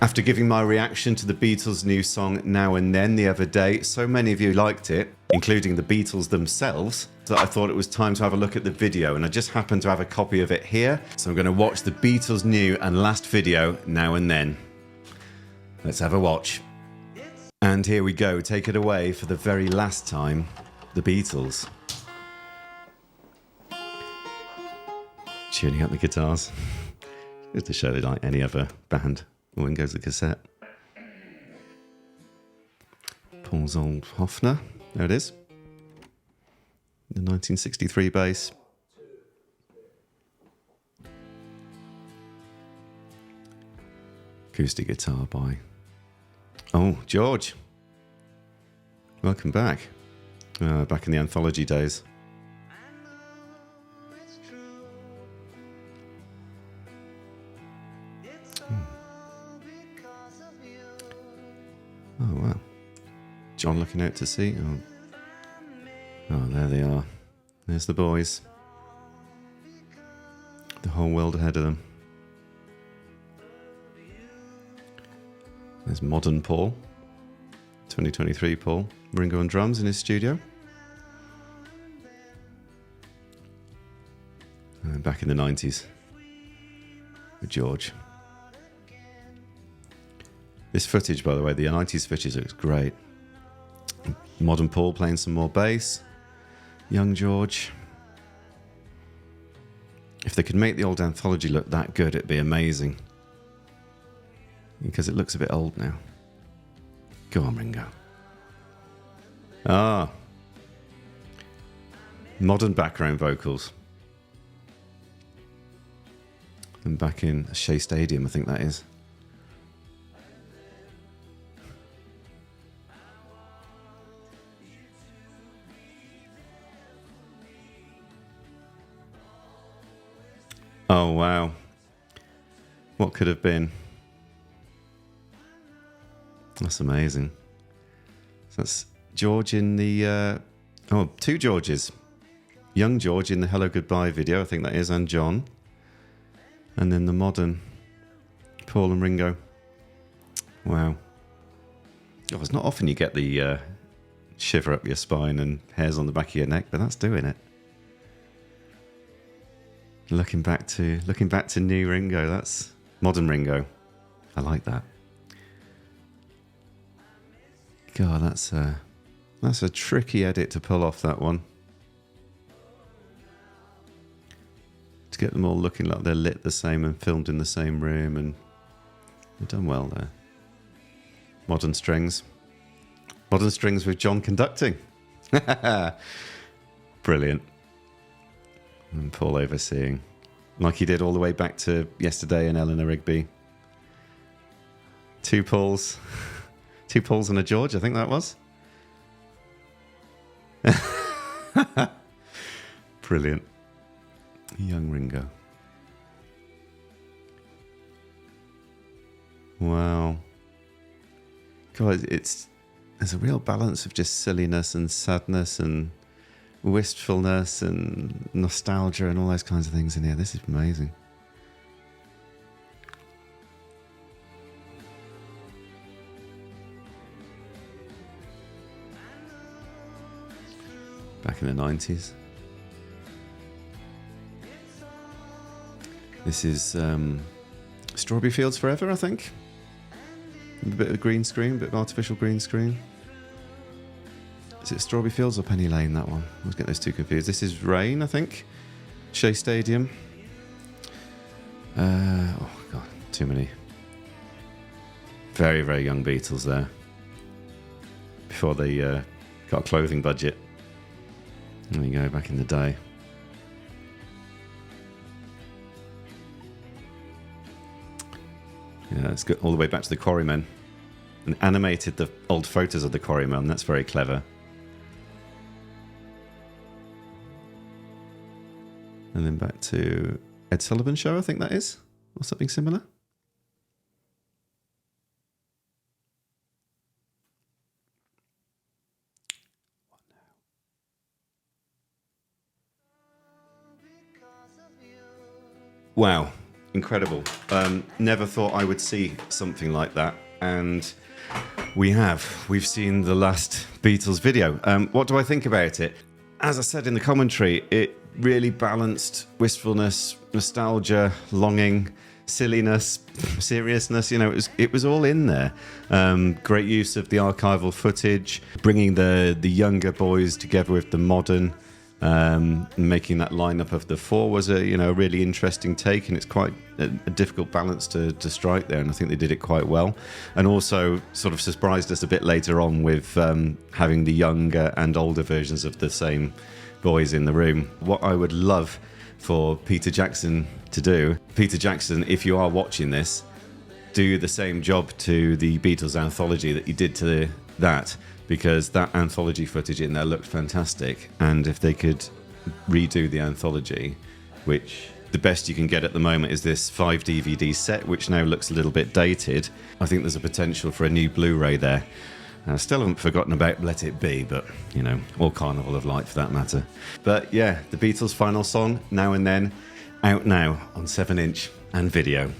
After giving my reaction to the Beatles' new song Now and Then the other day, so many of you liked it, including the Beatles themselves, that I thought it was time to have a look at the video, and I just happen to have a copy of it here, so I'm going to watch the Beatles' new and last video, Now and Then. Let's have a watch. And here we go, take it away for the very last time, the Beatles. Tuning up the guitars. Just to show it like any other band. Oh, in goes the cassette. Paul's old Hofner. There it is. The 1963 bass. Acoustic guitar by... Oh, George. Welcome back. Back in the anthology days. Oh, wow. John looking out to sea. Oh, there they are. There's the boys. The whole world ahead of them. There's modern Paul. 2023 Paul. Ringo on drums in his studio. And back in the 90s. With George. This footage, by the way, the 90s footage looks great. Modern Paul playing some more bass. Young George. If they could make the old anthology look that good, it'd be amazing. Because it looks a bit old now. Go on, Ringo. Ah. Modern background vocals. And back in Shea Stadium, I think that is. Oh, wow. What could have been? That's amazing. So that's George in the... two Georges. Young George in the Hello Goodbye video, I think that is, and John. And then the modern Paul and Ringo. Wow. Oh, it's not often you get the shiver up your spine and hairs on the back of your neck, but that's doing it. Looking back to new Ringo, that's modern Ringo. I like that. God, that's a tricky edit to pull off, that one. To get them all looking like they're lit the same and filmed in the same room, and they've done well there. Modern strings. Modern strings with John conducting. Brilliant. And Paul overseeing. Like he did all the way back to Yesterday and Eleanor Rigby. Two Pauls. Two Pauls and a George, I think that was. Brilliant. Young Ringo. Wow. God, there's a real balance of just silliness and sadness and wistfulness and nostalgia and all those kinds of things in here. This is amazing. Back in the 90s. This is Strawberry Fields Forever, I think. A bit of green screen, a bit of artificial green screen. Is it Strawberry Fields or Penny Lane, that one? I was getting those two confused. This is Rain, I think. Shea Stadium. Oh, God, too many. Very, very young Beatles there. Before they got a clothing budget. There you go, back in the day. Yeah, let's go all the way back to the Quarrymen. And animated the old photos of the Quarrymen. That's very clever. And then back to Ed Sullivan Show, I think that is. Or something similar. Wow. incredible. Never thought I would see something like that, and we've seen the last Beatles video. What do I think about it? As I said in the commentary, it really balanced wistfulness, nostalgia, longing, silliness, seriousness. It was all in there. Great use of the archival footage, bringing the younger boys together with the modern, making that lineup of the four was a really interesting take, and it's quite a difficult balance to strike there, and I think they did it quite well. And also sort of surprised us a bit later on with having the younger and older versions of the same boys in the room. What I would love for Peter Jackson to do, Peter Jackson, if you are watching this, do the same job to the Beatles anthology that you did to that, because that anthology footage in there looked fantastic. And if they could redo the anthology, which the best you can get at the moment is this 5 DVD set, which now looks a little bit dated, I think there's a potential for a new Blu-ray there. I still haven't forgotten about Let It Be, but, or Carnival of Light for that matter. But yeah, the Beatles' final song, Now and Then, out now on 7-inch and video.